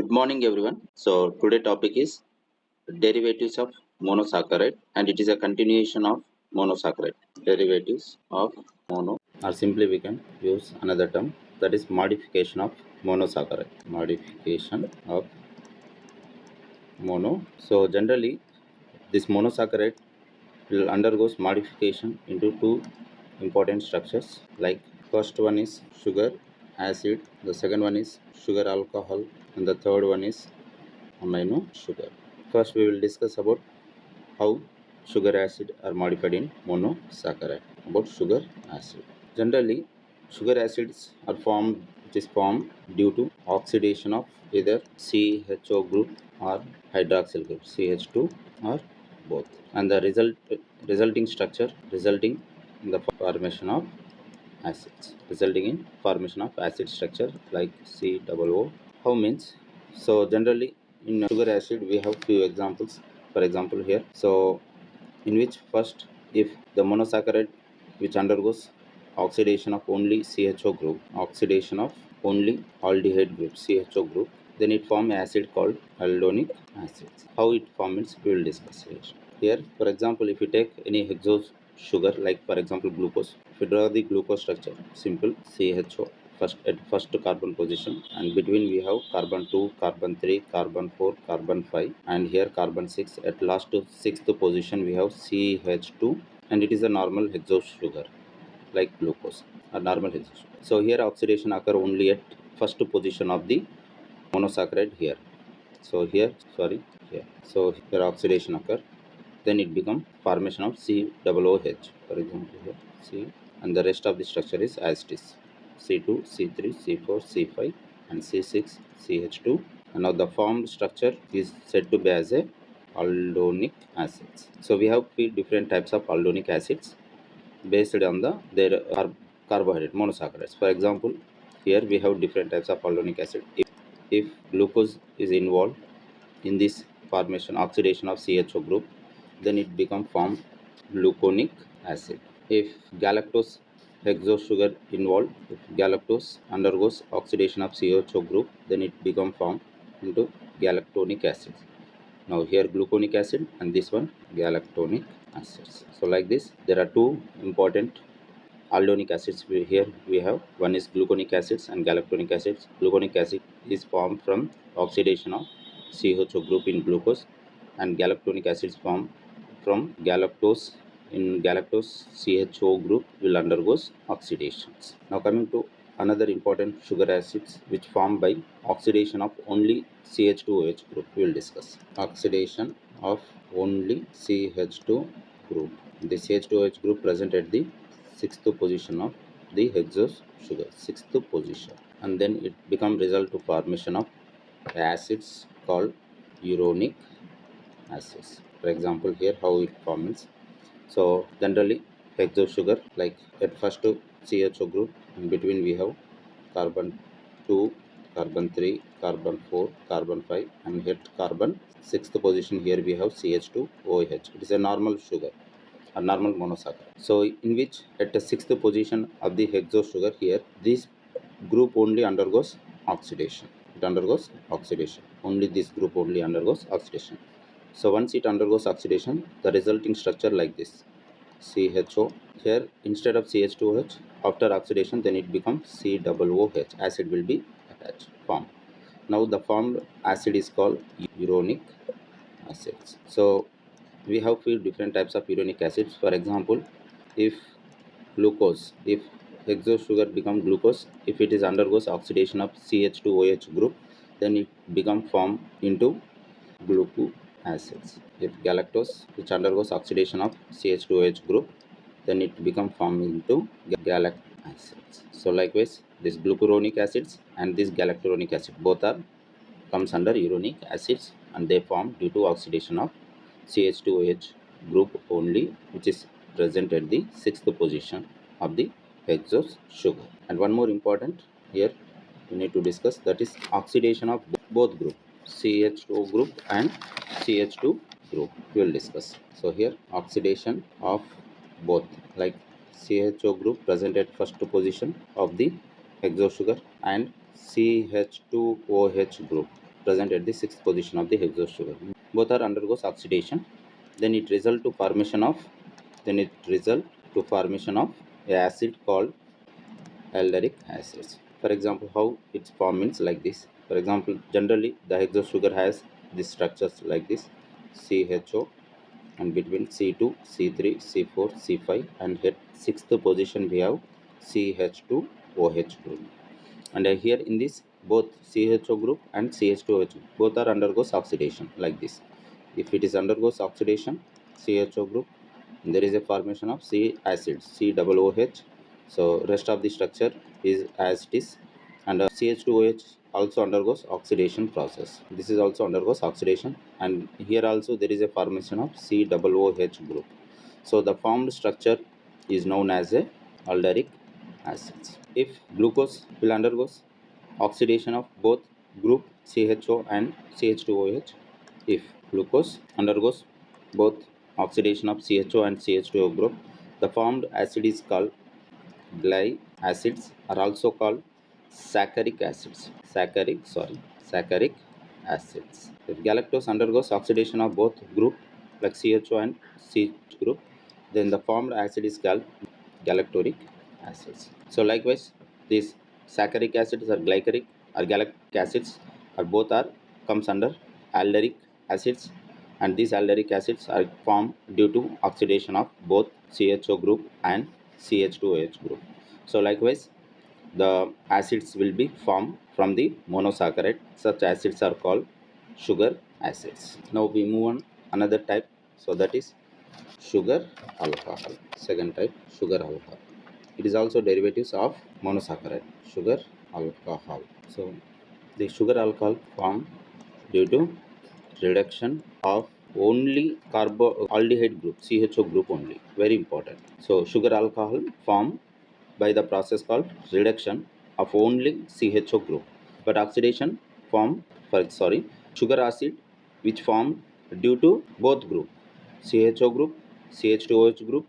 Good morning everyone. So today topic is derivatives of monosaccharide, and it is a continuation of monosaccharide. Derivatives of mono, or simply we can use another term, that is modification of monosaccharide. Modification of mono. So generally this monosaccharide will undergoes modification into two important structures, like first one is sugar acid, the second one is sugar alcohol, and the third one is amino sugar. First we will discuss about how sugar acid are modified in monosaccharide. About sugar acid, generally sugar acids are formed, it is formed due to oxidation of either CHO group or hydroxyl group, CH2 or both, and the resulting structure resulting in the formation of acids, resulting in formation of acid structure like COO. How means, so generally in sugar acid we have few examples. For example here, so in which first, if the monosaccharide which undergoes oxidation of only CHO group, oxidation of only aldehyde group, CHO group, then it form acid called aldonic acids. How it forms we will discuss here. Here, for example, if you take any hexose sugar, like for example glucose, if you draw the glucose structure, simple CHO first at first carbon position, and between we have carbon 2, carbon 3, carbon 4, carbon 5, and here carbon 6. At last sixth position we have CH2, and it is a normal hexose sugar like glucose, a normal hexose. So here oxidation occur only at first position of the monosaccharide here. So here, sorry, here. So here oxidation occur, then it become formation of COOH. For example here C, and the rest of the structure is as it is: C2, C3, C4, C5, and C6, CH2. And now the formed structure is said to be as a aldonic acids. So we have three different types of aldonic acids based on their carbohydrate monosaccharides. For example, here we have different types of aldonic acid. If glucose is involved in this formation oxidation of CHO group, then it become formed gluconic acid. If galactose hexose sugar involved, if galactose undergoes oxidation of CHO group, then it become formed into galactonic acid. Now here gluconic acid, and this one galactonic acids. So like this, there are two important aldonic acids. Here we have one is gluconic acids and galactonic acids. Gluconic acid is formed from oxidation of CHO group in glucose, and galactonic acids formed from galactose. In galactose, CHO group will undergoes oxidations. Now coming to another important sugar acids which formed by oxidation of only CH2OH group, we will discuss. Oxidation of only CH2 group. The CH2OH group present at the sixth position of the hexose sugar, sixth position, and then it become result to formation of acids called uronic acids. For example, here how it forms. So generally hexose sugar, like at first CHO group, in between we have carbon 2, carbon 3, carbon 4, carbon 5, and at carbon sixth position here we have CH2OH. It is a normal sugar, a normal monosaccharide. So in which at the sixth position of the hexose sugar, here this group only undergoes oxidation. It undergoes oxidation. Only this group only undergoes oxidation. So once it undergoes oxidation, the resulting structure like this: CHO. Here instead of CH2OH, after oxidation, then it becomes COOH. Acid will be attached, formed. Now the formed acid is called uronic acids. So we have few different types of uronic acids. For example, if glucose, if hexose sugar become glucose, if it is undergoes oxidation of CH2OH group, then it become formed into glucose acids. If galactose, which undergoes oxidation of CH2OH group, then it become formed into galactic acids. So likewise, this glucuronic acids and this galacturonic acid both are comes under uronic acids, and they form due to oxidation of CH2OH group only, which is present at the sixth position of the hexose sugar. And one more important here we need to discuss, that is oxidation of both group, CH2 group and CH2 group, we will discuss. So here oxidation of both, like CHO group present at first position of the hexose sugar and CH2OH group present at the 6th position of the hexose sugar. Both are undergoes oxidation. Then it result to formation of a acid called alderic acids. For example, how its form means like this. For example, generally the hexose sugar has these structures like this: CHO, and between C2, C3, C4, C5, and at 6th position we have CH2OH group. And here in this, both CHO group and CH2OH both are undergoes oxidation like this. If it is undergoes oxidation, CHO group, there is a formation of C acids, COOH. So rest of the structure is as it is. And CH2OH also undergoes oxidation process. This is also undergoes oxidation, and here also there is a formation of COOH group. So the formed structure is known as a alderic acids. If glucose will undergoes oxidation of both group CHO and CH2OH, if glucose undergoes both oxidation of CHO and CH2O group, the formed acid is called gly acids, are also called saccharinic acids. Saccharinic acids. If galactose undergoes oxidation of both group like CHO and CH group, then the formed acid is called galactoric acids. So likewise, these saccharinic acids or glyceric or galactic acids are both are comes under alderic acids, and these alderic acids are formed due to oxidation of both CHO group and CH2OH group. So likewise, the acids will be formed from the monosaccharide. Such acids are called sugar acids. Now we move on another type. So that is sugar alcohol. Second type, sugar alcohol. It is also derivatives of monosaccharide, sugar alcohol. So the sugar alcohol formed due to reduction of only aldehyde group, CHO group only. Very important. So sugar alcohol formed by the process called reduction of only CHO group, but oxidation form sugar acid which formed due to both group, CHO group, CH2OH group,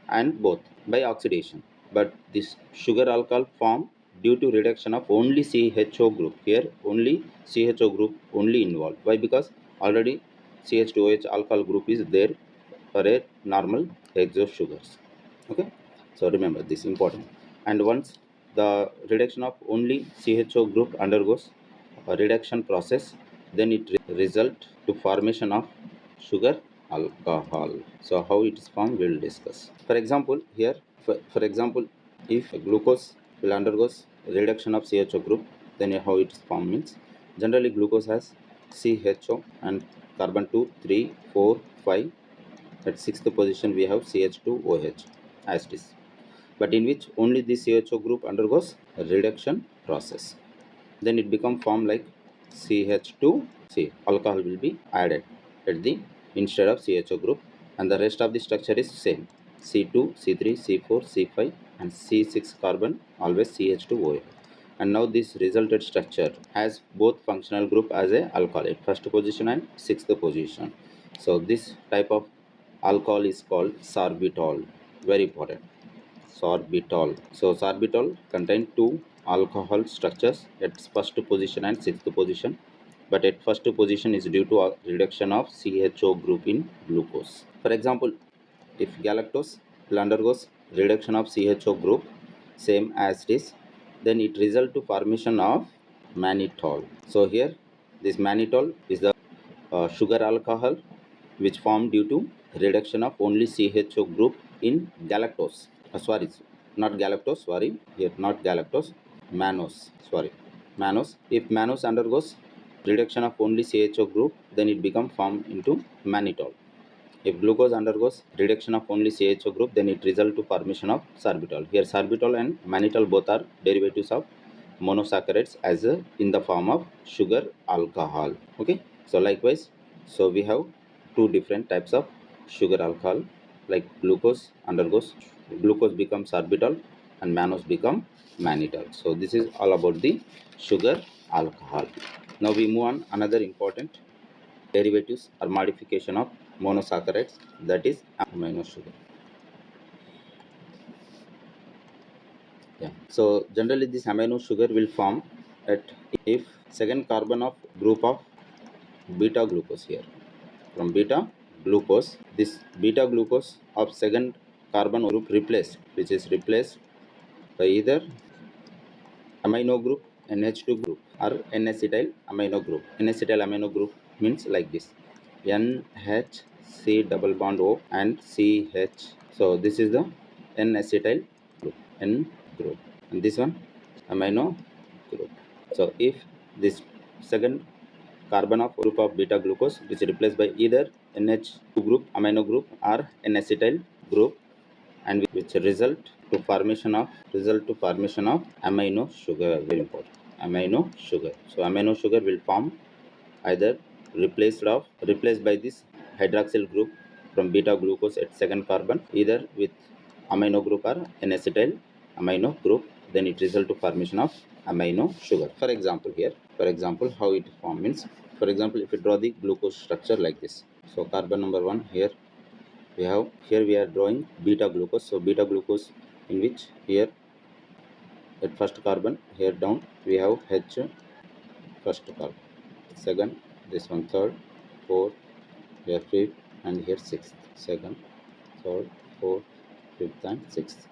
and both by oxidation. But this sugar alcohol formed due to reduction of only CHO group. Here only CHO group only involved. Why? Because already CH2OH alcohol group is there for a normal hexose sugars. Okay, so remember this important. And once the reduction of only CHO group undergoes a reduction process, then it result to formation of sugar alcohol. So how it is formed, we will discuss. For example, here, for example, if glucose will undergoes reduction of CHO group, then how it is formed means, generally glucose has CHO and carbon 2, 3, 4, 5. At 6th position we have CH2OH as it is, but in which only the CHO group undergoes a reduction process. Then it become form like CH2C. Alcohol will be added at the instead of CHO group, and the rest of the structure is same: C2, C3, C4, C5, and C6 carbon always CH2OH. And now this resulted structure has both functional group as a alcohol at 1st position and 6th position. So this type of alcohol is called sorbitol. Very important. Sorbitol. So sorbitol contain two alcohol structures at 1st position and 6th position, but at 1st position is due to a reduction of CHO group in glucose. For example, if galactose will undergoes reduction of CHO group same as it is, then it result to formation of mannitol. So here this mannitol is the sugar alcohol which formed due to reduction of only CHO group in galactose. Not galactose, here not galactose, mannose, mannose. If mannose undergoes reduction of only CHO group, then it become formed into mannitol. If glucose undergoes reduction of only CHO group, then it result to formation of sorbitol. Here sorbitol and mannitol both are derivatives of monosaccharides as in the form of sugar alcohol. Okay, so likewise, so we have two different types of sugar alcohol, like glucose becomes sorbitol and mannose become mannitol. So this is all about the sugar alcohol. Now we move on another important derivatives or modification of monosaccharides, that is amino sugar. Yeah. So generally this amino sugar will form at if second carbon of group of beta glucose here. From beta glucose, this beta glucose of second carbon group replaced, which is replaced by either amino group, NH2 group, or N-acetyl amino group. N-acetyl amino group means like this: NHC double bond O and CH. So this is the N-acetyl group, N group, and this one amino group. So if this second carbon of group of beta glucose which is replaced by either NH2 group, amino group, or N-acetyl group, and which result to formation of amino sugar. Very important, amino sugar. So amino sugar will form either replaced by this hydroxyl group from beta glucose at second carbon, either with amino group or N-acetyl amino group. Then it result to formation of amino sugar. For example, how it form means, for example, if you draw the glucose structure like this. So carbon number 1 here we are drawing beta glucose. So beta glucose, in which here at first carbon, here down we have H, first carbon, second, this one third, fourth, here fifth, and here sixth, second, third, fourth, fifth, and sixth.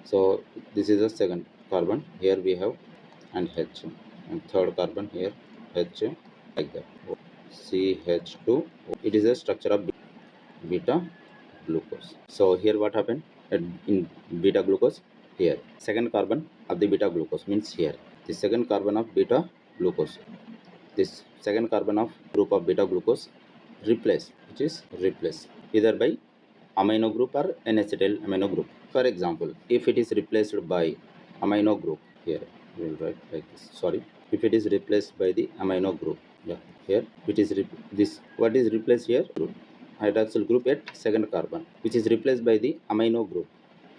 So this is the second carbon, here we have and H, and third carbon here H, like that, CH2. It is a structure of beta glucose. So here what happened in beta glucose, here second carbon of the beta glucose means here the second carbon of beta glucose, this second carbon of group of beta glucose which is replaced either by amino group or N-acetyl amino group. For example, if it is replaced by amino group, here we will write like this. Sorry, if it is replaced by the amino group, yeah, here it is this. What is replaced here? Group, hydroxyl group at second carbon, which is replaced by the amino group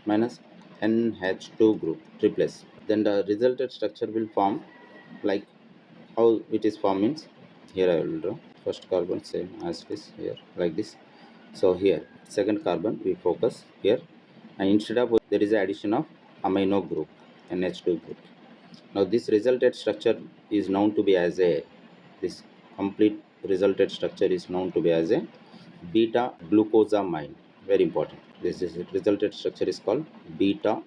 minus NH2 group replace. Then the resulted structure will form like how it is formed means, here I will draw first carbon same as this here like this. So here second carbon we focus here, and instead of there is an addition of amino group, NH2 group. Now this resulted structure is known to be as a, this complete resulted structure is known to be as a beta glucosamine. Very important. This is resulted structure is called beta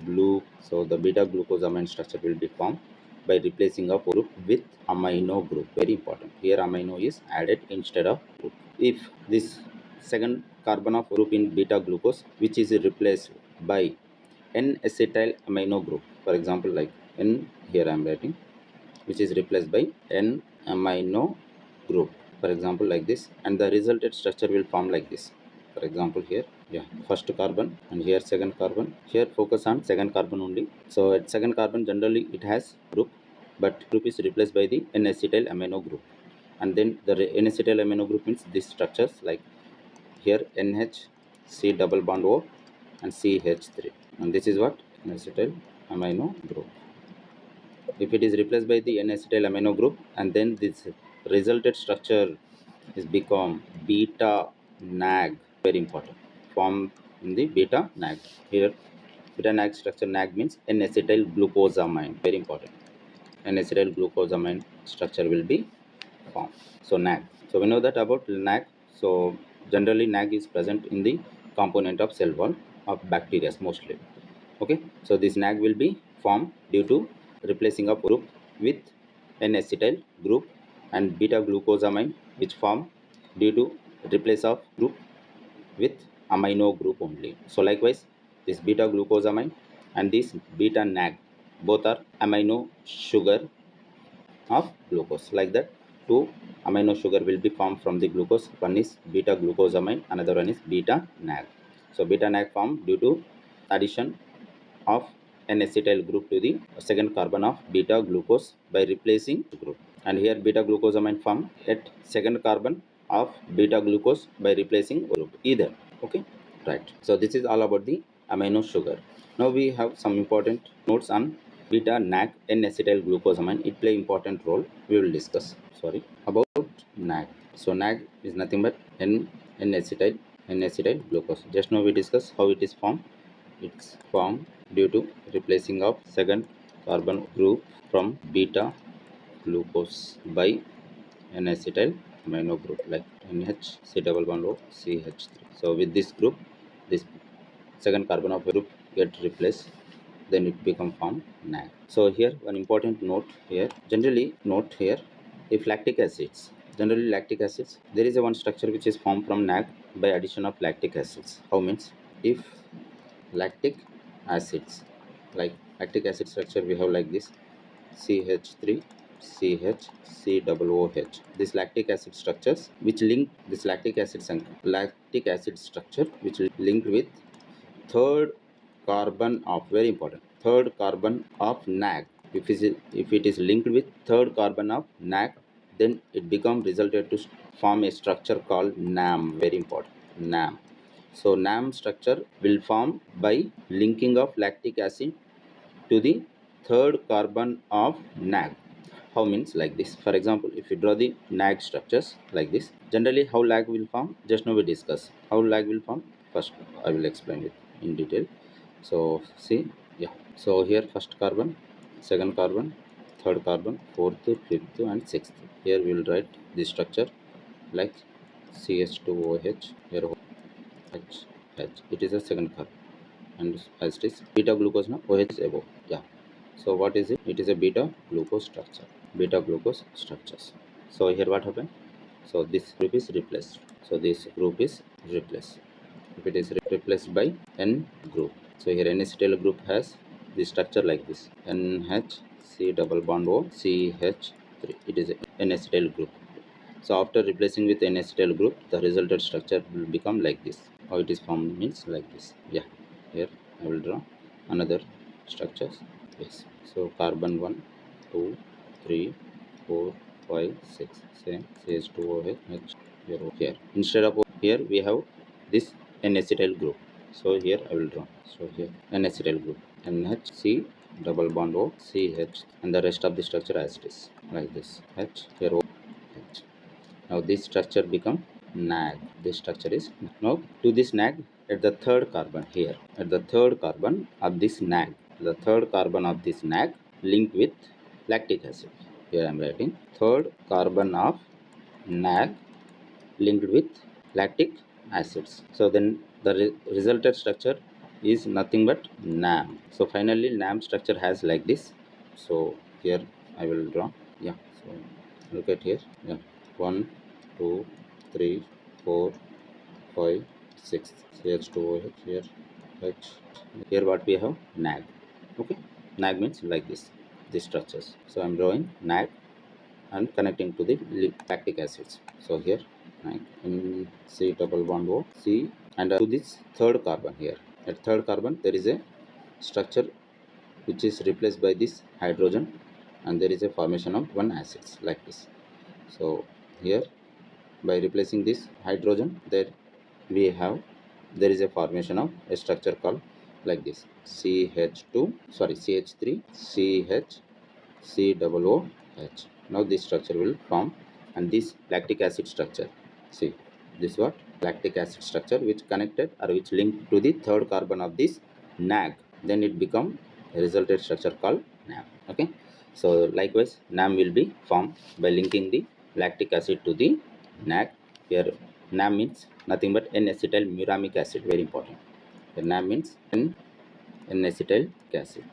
glu. So the beta glucosamine structure will be formed by replacing a group with amino group. Very important. Here amino is added instead of group. If this second carbon of group in beta glucose which is replaced by N-acetyl amino group, for example like N, here I am writing, which is replaced by N amino group, for example like this, and the resulted structure will form like this. For example here, yeah, first carbon and here second carbon. Here focus on second carbon only. So at second carbon generally it has group, but group is replaced by the N-acetyl amino group, and then the N-acetyl amino group means these structures like here NHC double bond O and CH3, and this is what N-acetyl amino group. If it is replaced by the N-acetyl amino group, and then this resulted structure is become beta NAG. Very important, formed in the beta NAG. Here beta NAG structure, NAG means N-acetyl glucosamine. Very important, N-acetyl glucosamine structure will be formed. So NAG. So we know that about NAG. So generally NAG is present in the component of cell wall of bacteria mostly. Okay, so this NAG will be formed due to replacing of group with N-acetyl group, and beta glucosamine which form due to replace of group with amino group only. So likewise this beta glucosamine and this beta NAG both are amino sugar of glucose. Like that, two amino sugar will be formed from the glucose. One is beta glucosamine, another one is beta NAG. So beta NAG formed due to addition of N-acetyl group to the second carbon of beta glucose by replacing the group, and here beta glucosamine formed at second carbon of beta glucose by replacing group either. Okay, right. So this is all about the amino sugar. Now we have some important notes on beta NAG, N-acetyl glucosamine. It play important role. We will discuss. Sorry about NAG. So NAG is nothing but N-acetyl glucose. Just now we discussed how it is formed. It's formed due to replacing of second carbon group from beta glucose by N-acetyl amino group like NH C double bond O CH3. So with this group, this second carbon of group get replaced, then it become form NAG. So here one important note here, generally note here, if lactic acids, generally lactic acids, there is a one structure which is formed from NAG by addition of lactic acids. How means, if lactic acids, like lactic acid structure we have like this CH3 CH C double OH, this lactic acid structures which link this lactic acid structure which linked with third carbon of, very important, third carbon of NAG. If it is linked with third carbon of NAG, then it become resulted to form a structure called NAM. Very important, NAM. So NAM structure will form by linking of lactic acid to the third carbon of NAG. How means like this. For example, if you draw the NAG structures like this, generally how lag will form, just now we discuss how lag will form. First I will explain it in detail. So see, yeah, so here first carbon, second carbon, third carbon, fourth, fifth and sixth. Here we will write this structure like CH2OH, here H, H, it is a second carbon, and as it is beta glucose, now OH is above. Yeah, so what is it? It is a beta glucose structure, beta glucose structures. So here what happened? So this group is replaced. So this group is replaced. If it is replaced by N group, so here N-acetyl group has this structure like this, NH C double bond O CH3. It is N-acetyl group. So after replacing with N-acetyl group, the resulted structure will become like this. How it is formed means like this. Yeah, here I will draw another structures. Yes, so carbon 1 2 3 4 5 6, same CH2OH here. Instead of here we have this N-acetyl group. So here I will draw. So here N-acetyl group, NHC double bond O CH, and the rest of the structure as it is like this. H here O H. Now this structure become NAG. This structure is now to this NAG at the third carbon here. At the third carbon of this NAG, the third carbon of this NAG linked with lactic acid. Here I am writing third carbon of NAG linked with lactic acids. So then the resulted structure is nothing but NAM. So finally NAM structure has like this. So here I will draw. Yeah, so look at here. Yeah, 1 2 3 4 5 6 CH2OH here H. Here what we have? NAG. Okay, NAG means like this, these structures. So I'm drawing NAG and connecting to the lactic acids. So here C double bond O C, and to this third carbon here. At third carbon there is a structure which is replaced by this hydrogen, and there is a formation of one acids like this. So here by replacing this hydrogen, there we have, there is a formation of a structure called like this CH3 CH C double OH. Now this structure will form, and this lactic acid structure, see this what lactic acid structure which connected or which linked to the third carbon of this NAG, then it become a resulted structure called NAM. Okay, so likewise NAM will be formed by linking the lactic acid to the NAG. Here NAM means nothing but N-acetyl muramic acid, very important. The NAM means N-acetyl acid,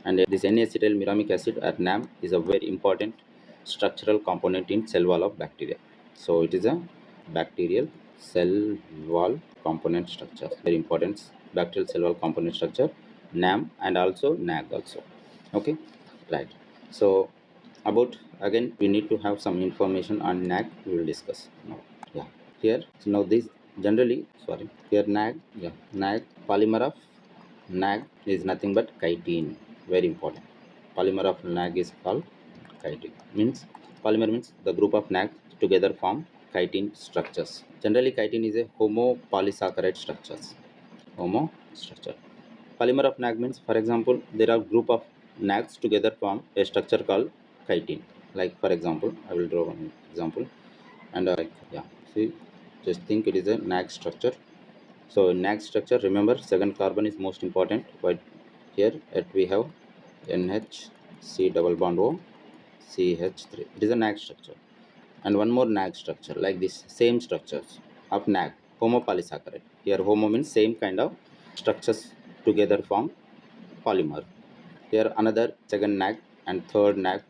and this N-acetyl muramic acid or NAM is a very important structural component in cell wall of bacteria. So it is a bacterial cell wall component structure, very important bacterial cell wall component structure, NAM and also NAG also. Okay, right. So about, again we need to have some information on NAG, we will discuss now. Yeah, here so now this generally, sorry, here NAG, yeah, NAG, polymer of NAG is nothing but chitin, very important. Polymer of NAG is called chitin. Means polymer means the group of NAG together form chitin structures. Generally chitin is a homopolysaccharide structures. Homo structure. Polymer of NAG means, for example, there are group of NAGs together form a structure called chitin. Like for example, I will draw one example, and like, yeah, see, just think it is a NAG structure. So NAG structure, remember second carbon is most important, but here we have NH C double bond O CH3. It is a NAG structure. And one more NAG structure like this, same structures of NAG, homopolysaccharide. Here homo means same kind of structures together form polymer. Here another second NAG and third NAG,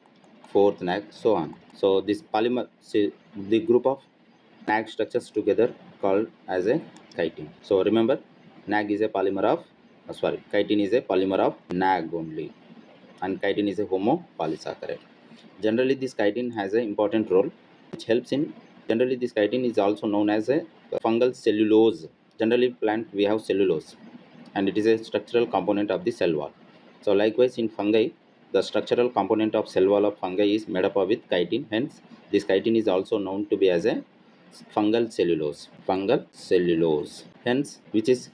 fourth NAG, so on. So this polymer, see the group of NAG structures together called as a chitin. So remember, NAG is a polymer of, chitin is a polymer of NAG only, and chitin is a homopolysaccharide. Generally, this chitin has an important role which helps in. Generally, this chitin is also known as a fungal cellulose. Generally, plant we have cellulose, and it is a structural component of the cell wall. So, likewise in fungi, the structural component of cell wall of fungi is made up of with chitin. Hence, this chitin is also known to be as a fungal cellulose. Fungal cellulose. Hence, which is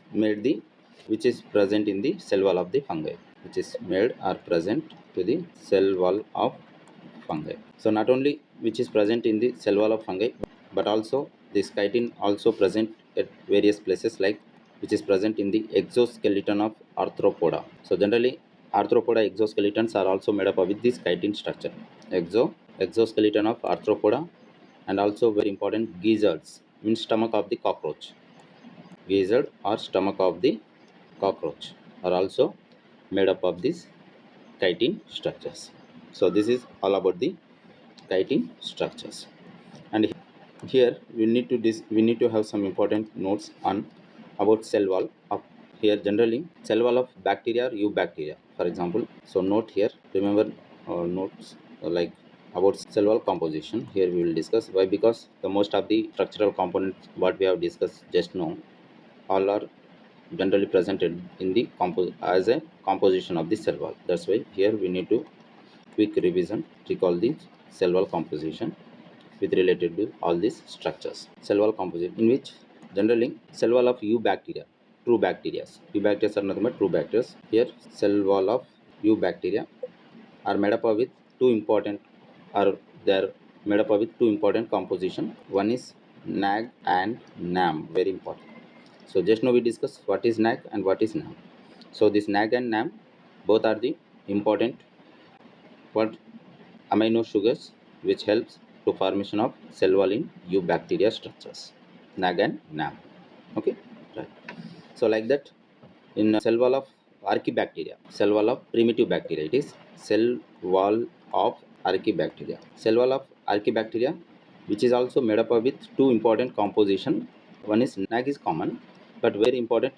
present in the cell wall of the fungi, which is made or present to the cell wall of fungi. So not only which is present in the cell wall of fungi, but also this chitin also present at various places, like which is present in the exoskeleton of arthropoda. So generally arthropoda exoskeletons are also made up of with this chitin structure. Exoskeleton of arthropoda, and also very important, gizzards means stomach of the cockroach. Gizzard or stomach of the cockroach are also made up of these chitin structures. So this is all about the chitin structures. And here we need to have some important notes on about cell wall of, here generally cell wall of bacteria or eubacteria, for example. So note here, remember notes like about cell wall composition. Here we will discuss why, because the most of the structural components what we have discussed just now all are generally presented in the as a composition of the cell wall. That's why here we need to quick revision, recall the cell wall composition with related to all these structures. Cell wall composition, in which generally cell wall of eubacteria, true bacteria. Eubacteria are nothing but true bacteria. Here cell wall of eubacteria are made up of with two important, or they are made up of with two important composition. One is NAG and NAM, very important. So just now we discussed what is NAG and what is NAM. So this NAG and NAM both are the important what amino sugars which helps to formation of cell wall in eubacteria structures, NAG and NAM. Okay, right. So like that in cell wall of archaebacteria, cell wall of primitive bacteria, it is cell wall of archaebacteria. Cell wall of archaebacteria, which is also made up of with two important composition. One is NAG is common, but very important,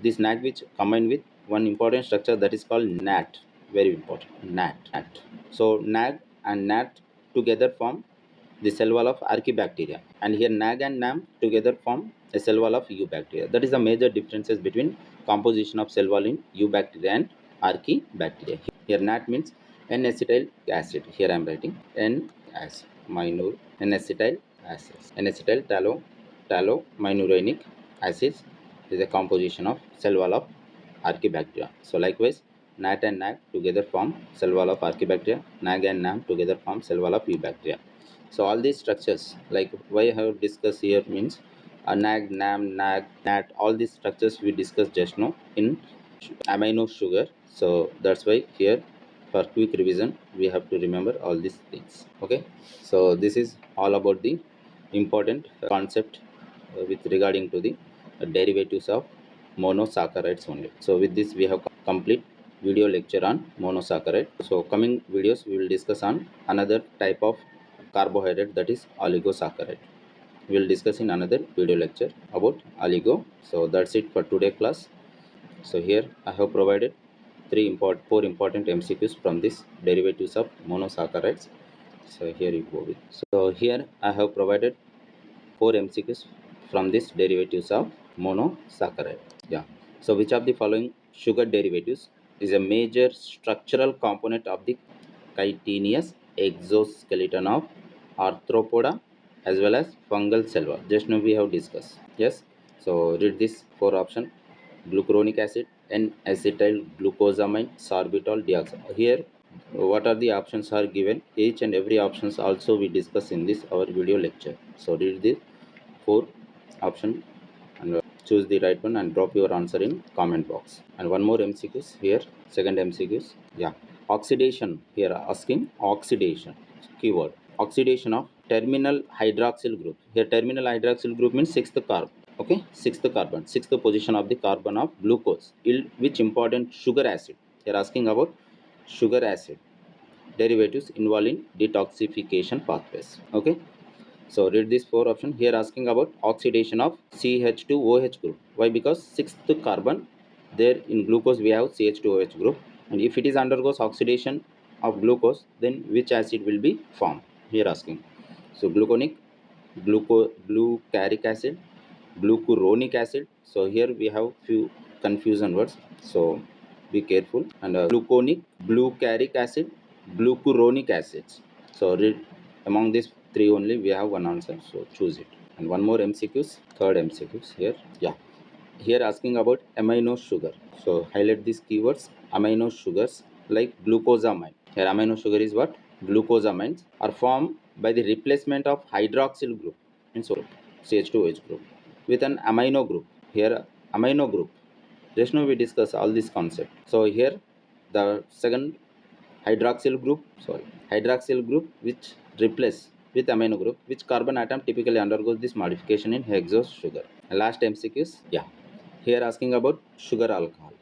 this NAG which combined with one important structure that is called NAT. Very important, NAT. So NAG and NAT together form the cell wall of archaebacteria, and here NAG and NAM together form a cell wall of eubacteria. That is the major differences between composition of cell wall in eubacteria and archaebacteria. Here NAT means N-acetyl acid. Here I am writing N as minor N-acetyl acid. N-acetyl tallow-minurenic acids is a composition of cell wall of archaebacteria. So likewise, NAT and NAG together form cell wall of archaebacteria. NAG and NAM together form cell wall of eubacteria. So all these structures, like why I have discussed here means NAG, NAM, NAG, NAT, all these structures we discussed just now in amino sugar. So that's why here for quick revision we have to remember all these things. Okay, so this is all about the important concept with regarding to the derivatives of monosaccharides only. So with this we have complete video lecture on monosaccharide. So coming videos we will discuss on another type of carbohydrate, that is oligosaccharide. We will discuss in another video lecture about oligo. So that's it for today class. So here I have provided four important MCQs from this derivatives of monosaccharides. So here you go with. So here I have provided 4 MCQs from this derivatives of monosaccharide. Yeah. So which of the following sugar derivatives is a major structural component of the chitinous exoskeleton of arthropoda as well as fungal cell wall? Just now we have discussed. Yes. So read this 4 option: glucuronic acid, N-acetyl glucosamine, sorbitol, deoxy. Here what are the options are given, each and every options also we discuss in this our video lecture. So read this 4 option and choose the right one and drop your answer in comment box. And one more MCQs here, second MCQs. Yeah, oxidation, here asking oxidation. keyword, oxidation of terminal hydroxyl group. Here terminal hydroxyl group means sixth carbon. Okay, sixth carbon, sixth position of the carbon of glucose, which important sugar acid. They are asking about sugar acid derivatives involved in detoxification pathways. Okay, so read this four option. Here asking about oxidation of CH2OH group. Why? Because sixth carbon there in glucose we have CH2OH group, and if it is undergoes oxidation of glucose, then which acid will be formed? Here asking. So gluconic, glucaric acid, glucuronic acid. So here we have few confusion words. So be careful. And gluconic, glucaric acid, glucuronic acids. So read among these three only we have one answer. So choose it. And one more MCQs, third MCQs here. Yeah. Here asking about amino sugar. So highlight these keywords. Amino sugars like glucosamine. Here amino sugar is what? Glucosamines are formed by the replacement of hydroxyl group in so CH2H group with an amino group. Here amino group. Just now we discuss all this concept. So here the second hydroxyl group which replace with amino group, which carbon atom typically undergoes this modification in hexose sugar. Last MCQs, yeah. Here asking about sugar alcohol,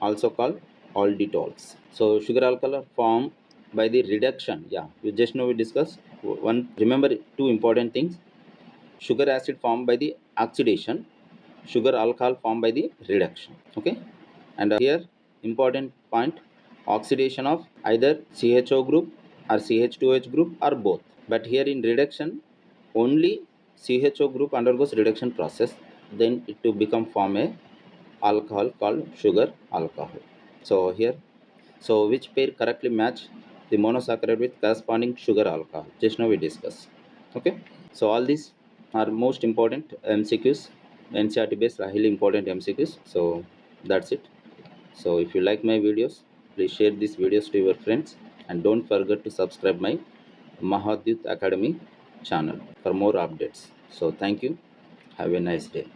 also called alditols. So sugar alcohol are formed by the reduction. Yeah, we just now we discussed one. Remember two important things: sugar acid formed by the oxidation, sugar alcohol formed by the reduction. Okay, and here important point: oxidation of either CHO group or CH2H group or both. But here in reduction, only CHO group undergoes reduction process, then it to become form a alcohol called sugar alcohol. So here, so which pair correctly match the monosaccharide with corresponding sugar alcohol? Just now we discuss. Okay, so all these are most important MCQs, NCERT based highly important MCQs. So that's it. So if you like my videos, please share these videos to your friends, and don't forget to subscribe my Mahadyuth Academy channel for more updates. So thank you. Have a nice day.